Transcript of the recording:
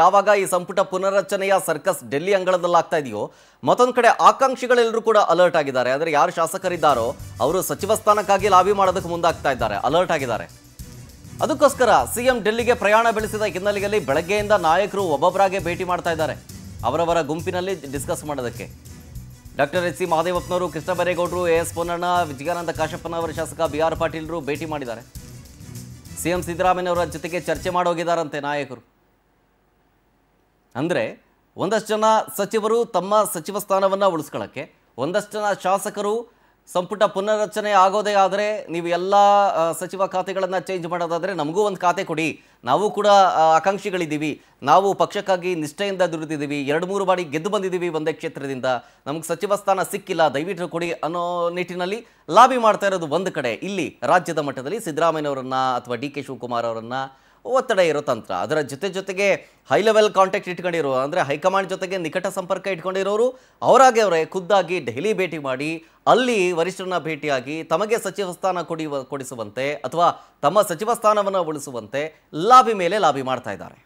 ಯಾವಾಗ ಈ ಸಂಪುಟ ಪುನರ್ರಚನೆಯ ಸರ್ಕಸ್ ಡೆಲ್ಲಿ ಅಂಗಳದಲ್ಲಾಗ್ತಾ ಇದೆಯೋ ಮತ್ತೊಂದು ಕಡೆ ಆಕಾಂಕ್ಷಿಗಳೆಲ್ಲರೂ ಕೂಡ ಅಲರ್ಟ್ ಆಗಿದ್ದಾರೆ. ಆದರೆ ಯಾರು ಶಾಸಕರಿದ್ದಾರೋ ಅವರು ಸಚಿವ ಸ್ಥಾನಕ್ಕಾಗಿ ಲಾಬಿ ಮಾಡೋದಕ್ಕೆ ಮುಂದಾಗ್ತಾ ಇದ್ದಾರೆ, ಅಲರ್ಟ್ ಆಗಿದ್ದಾರೆ. ಅದಕ್ಕೋಸ್ಕರ ಸಿಎಂ ಡೆಲ್ಲಿಗೆ ಪ್ರಯಾಣ ಬೆಳೆಸಿದ ಹಿನ್ನೆಲೆಯಲ್ಲಿ ಬೆಳಗ್ಗೆಯಿಂದ ನಾಯಕರು ಒಬ್ಬೊಬ್ಬರಾಗೆ ಭೇಟಿ ಮಾಡ್ತಾ ಇದ್ದಾರೆ, ಅವರವರ ಗುಂಪಿನಲ್ಲಿ ಡಿಸ್ಕಸ್ ಮಾಡೋದಕ್ಕೆ. ಡಾಕ್ಟರ್ ಎಚ್ ಸಿ ಮಹದೇವಪ್ಪನವರು, ಕೃಷ್ಣ ಬೈರೇಗೌಡರು, ಎಸ್ ಪೊನ್ನಣ್ಣ, ವಿಜಯಾನಂದ ಕಾಶಪ್ಪನವರ ಶಾಸಕ BR ಪಾಟೀಲ್ರು ಭೇಟಿ ಮಾಡಿದ್ದಾರೆ. ಸಿಎಂ ಸಿದ್ದರಾಮಯ್ಯನವರ ಜೊತೆಗೆ ಚರ್ಚೆ ಮಾಡೋಗಿದ್ದಾರಂತೆ ನಾಯಕರು. ಅಂದರೆ ಒಂದಷ್ಟು ಜನ ಸಚಿವರು ತಮ್ಮ ಸಚಿವ ಸ್ಥಾನವನ್ನು ಉಳಿಸ್ಕೊಳ್ಳೋಕ್ಕೆ, ಒಂದಷ್ಟು ಜನ ಶಾಸಕರು ಸಂಪುಟ ಪುನರ್ರಚನೆ ಆಗೋದೇ ಆದರೆ ನೀವು ಎಲ್ಲ ಸಚಿವ ಖಾತೆಗಳನ್ನು ಚೇಂಜ್ ಮಾಡೋದಾದರೆ ನಮಗೂ ಒಂದು ಖಾತೆ ಕೊಡಿ, ನಾವು ಕೂಡ ಆಕಾಂಕ್ಷಿಗಳಿದ್ದೀವಿ, ನಾವು ಪಕ್ಷಕ್ಕಾಗಿ ನಿಷ್ಠೆಯಿಂದ ದುಡಿದಿದ್ದೀವಿ, 2-3 ಬಾರಿ ಗೆದ್ದು ಬಂದಿದ್ದೀವಿ ಒಂದೇ ಕ್ಷೇತ್ರದಿಂದ, ನಮಗೆ ಸಚಿವ ಸ್ಥಾನ ಸಿಕ್ಕಿಲ್ಲ, ದಯವಿಟ್ಟು ಕೊಡಿ ಅನ್ನೋ ನಿಟ್ಟಿನಲ್ಲಿ ಲಾಬಿ ಮಾಡ್ತಾ ಇರೋದು ಒಂದು ಕಡೆ. ಇಲ್ಲಿ ರಾಜ್ಯದ ಮಟ್ಟದಲ್ಲಿ ಸಿದ್ದರಾಮಯ್ಯನವರನ್ನ ಅಥವಾ DK ಶಿವಕುಮಾರ್ ಅವರನ್ನ ಒತ್ತಡ ಇರೋ ತಂತ್ರ, ಅದರ ಜೊತೆಗೆ ಹೈ ಲೆವೆಲ್ ಕಾಂಟ್ಯಾಕ್ಟ್ ಇಟ್ಕೊಂಡಿರೋ, ಅಂದರೆ ಹೈಕಮಾಂಡ್ ಜೊತೆಗೆ ನಿಕಟ ಸಂಪರ್ಕ ಇಟ್ಕೊಂಡಿರೋರು ಅವರಾಗೆ ಅವರೇ ಖುದ್ದಾಗಿ ದೆಹಲಿ ಭೇಟಿ ಮಾಡಿ ಅಲ್ಲಿ ವರಿಷ್ಠರನ್ನ ಭೇಟಿಯಾಗಿ ತಮಗೆ ಸಚಿವ ಸ್ಥಾನ ಕೊಡಿಸುವಂತೆ ಅಥವಾ ತಮ್ಮ ಸಚಿವ ಸ್ಥಾನವನ್ನು ಉಳಿಸುವಂತೆ ಲಾಬಿ ಮೇಲೆ ಲಾಬಿ ಮಾಡ್ತಾ ಇದ್ದಾರೆ.